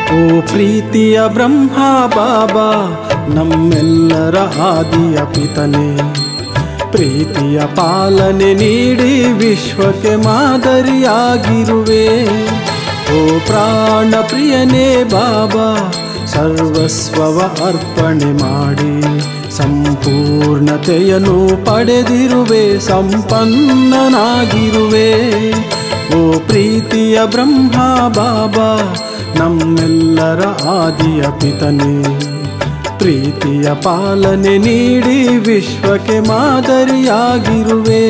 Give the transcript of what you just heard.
ಓ ಪ್ರೀತಿಯ ಬ್ರಹ್ಮ ಬಾಬಾ ನಮ್ಮೆಲ್ಲರ ಆದಿಯ ಪಿತನೆ, ಪ್ರೀತಿಯ ಪಾಲನೆ ನೀಡಿ ವಿಶ್ವಕ್ಕೆ ಮಾದರಿಯಾಗಿರುವೆ. ಓ ಪ್ರಾಣ ಪ್ರಿಯನೇ ಬಾಬಾ ಸರ್ವಸ್ವವ ಅರ್ಪಣೆ ಮಾಡಿ ಸಂಪೂರ್ಣತೆಯನ್ನು ಪಡೆದಿರುವೆ, ಸಂಪನ್ನನಾಗಿರುವೆ. ಓ ಪ್ರೀತಿಯ ಬ್ರಹ್ಮ ಬಾಬಾ ನಮ್ಮೆಲ್ಲರ ಆದಿಯ ಪಿತನೆ, ಪ್ರೀತಿಯ ಪಾಲನೆ ನೀಡಿ ವಿಶ್ವಕ್ಕೆ ಮಾದರಿಯಾಗಿರುವೆ.